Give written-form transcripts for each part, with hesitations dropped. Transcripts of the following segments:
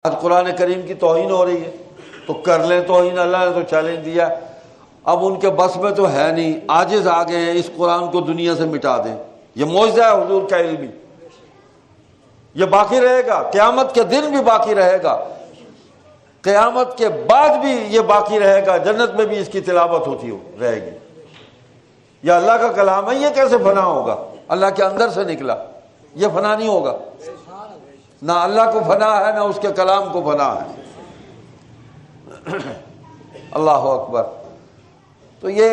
آج قرآن کریم کی توہین ہو رہی ہے تو کر لیں توہین، اللہ نے تو چیلنج دیا، اب ان کے بس میں تو ہے نہیں، عاجز آ گئے ہیں، اس قرآن کو دنیا سے مٹا دیں۔ یہ معجزہ ہے حضور کا علمی، یہ باقی رہے گا، قیامت کے دن بھی باقی رہے گا، قیامت کے بعد بھی یہ باقی رہے گا، جنت میں بھی اس کی تلاوت ہوتی رہے گی۔ یہ اللہ کا کلام ہے، یہ کیسے فنا ہوگا؟ اللہ کے اندر سے نکلا، یہ فنا نہیں ہوگا، نہ اللہ کو فنا ہے نہ اس کے کلام کو فنا ہے۔ اللہ اکبر۔ تو یہ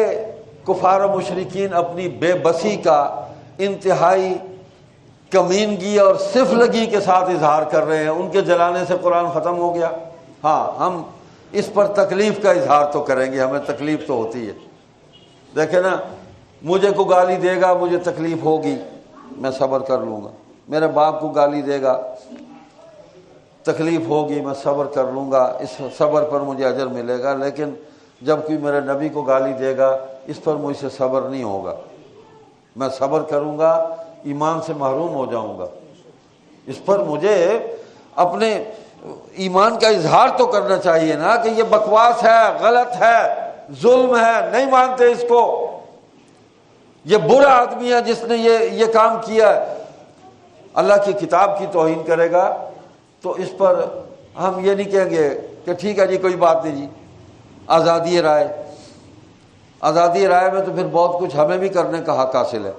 کفار و مشرکین اپنی بے بسی کا انتہائی کمینگی اور سفلگی کے ساتھ اظہار کر رہے ہیں۔ ان کے جلانے سے قرآن ختم ہو گیا؟ ہاں، ہم اس پر تکلیف کا اظہار تو کریں گے، ہمیں تکلیف تو ہوتی ہے۔ دیکھیں نا، مجھے کو گالی دے گا، مجھے تکلیف ہوگی، میں صبر کر لوں گا۔ میرے باپ کو گالی دے گا، تکلیف ہوگی، میں صبر کر لوں گا، اس صبر پر مجھے اجر ملے گا۔ لیکن جب کوئی میرے نبی کو گالی دے گا، اس پر مجھ سے صبر نہیں ہوگا، میں صبر کروں گا، ایمان سے محروم ہو جاؤں گا۔ اس پر مجھے اپنے ایمان کا اظہار تو کرنا چاہیے نا کہ یہ بکواس ہے، غلط ہے، ظلم ہے، نہیں مانتے اس کو، یہ برا آدمی ہے جس نے یہ کام کیا ہے۔ اللہ کی کتاب کی توہین کرے گا تو اس پر ہم یہ نہیں کہیں گے کہ ٹھیک ہے جی کوئی بات نہیں جی، آزادی رائے، آزادی رائے میں تو پھر بہت کچھ ہمیں بھی کرنے کا حق حاصل ہے،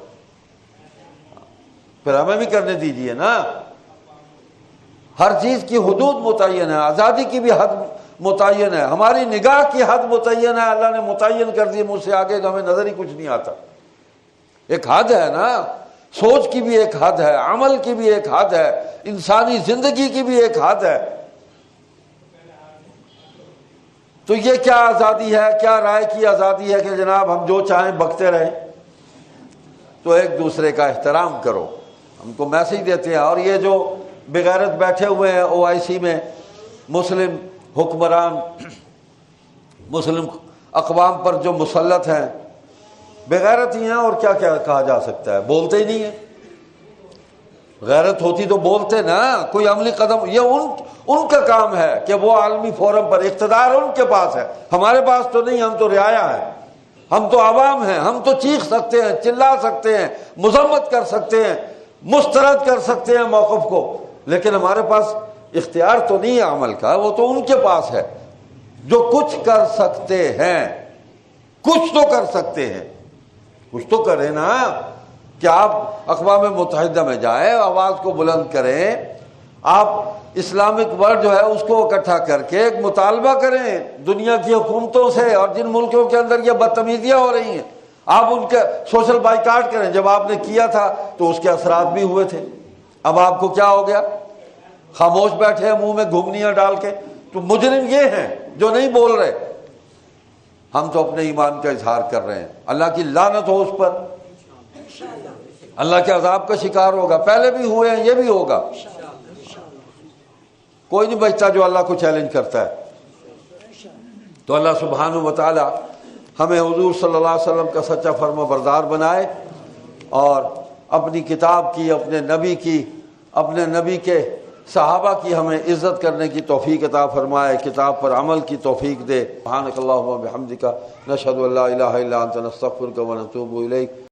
پھر ہمیں بھی کرنے دیجیے نا۔ ہر چیز کی حدود متعین ہے، آزادی کی بھی حد متعین ہے، ہماری نگاہ کی حد متعین ہے، اللہ نے متعین کر دی، مجھ سے آگے تو ہمیں نظر ہی کچھ نہیں آتا۔ ایک حد ہے نا، سوچ کی بھی ایک حد ہے، عمل کی بھی ایک حد ہے، انسانی زندگی کی بھی ایک حد ہے۔ تو یہ کیا آزادی ہے، کیا رائے کی آزادی ہے کہ جناب ہم جو چاہیں بکتے رہیں؟ تو ایک دوسرے کا احترام کرو، ہم کو میسج دیتے ہیں۔ اور یہ جو بغیرت بیٹھے ہوئے ہیں OIC میں، مسلم حکمران، مسلم اقوام پر جو مسلط ہیں، بغیرت ہی ہیں، اور کیا کیا کہا جا سکتا ہے، بولتے ہی نہیں ہیں۔ غیرت ہوتی تو بولتے نا، کوئی عملی قدم، یہ ان کا کام ہے کہ وہ عالمی فورم پر، اقتدار ان کے پاس ہے، ہمارے پاس تو نہیں، ہم تو رعایا ہیں، ہم تو عوام ہیں، ہم تو چیخ سکتے ہیں، چلا سکتے ہیں، مذمت کر سکتے ہیں، مسترد کر سکتے ہیں موقف کو، لیکن ہمارے پاس اختیار تو نہیں ہے عمل کا، وہ تو ان کے پاس ہے۔ جو کچھ کر سکتے ہیں، کچھ تو کر سکتے ہیں، کچھ تو کریں نا، کہ آپ اقوام متحدہ میں جائیں، آواز کو بلند کریں، آپ اسلامک ورلڈ جو ہے اس کو اکٹھا کر کے ایک مطالبہ کریں دنیا کی حکومتوں سے، اور جن ملکوں کے اندر یہ بدتمیزیاں ہو رہی ہیں آپ ان کے سوشل بائیکاٹ کریں۔ جب آپ نے کیا تھا تو اس کے اثرات بھی ہوئے تھے، اب آپ کو کیا ہو گیا؟ خاموش بیٹھے ہیں منہ میں گھنگنیاں ڈال کے؟ تو مجرم یہ ہیں جو نہیں بول رہے۔ ہم تو اپنے ایمان کا اظہار کر رہے ہیں، اللہ کی لعنت ہو اس پر، اللہ کے عذاب کا شکار ہوگا، پہلے بھی ہوئے ہیں، یہ بھی ہوگا۔ کوئی نہیں بچتا جو اللہ کو چیلنج کرتا ہے۔ تو اللہ سبحانہ و تعالی ہمیں حضور صلی اللہ علیہ وسلم کا سچا فرما بردار بنائے، اور اپنی کتاب کی، اپنے نبی کی، اپنے نبی کے صحابہ کی ہمیں عزت کرنے کی توفیق عطا فرمائے، کتاب پر عمل کی توفیق دے۔ سبحانک اللہم و بحمدک، نشہد ان لا الہ الا انت، نستغفرک و نتوب الیک۔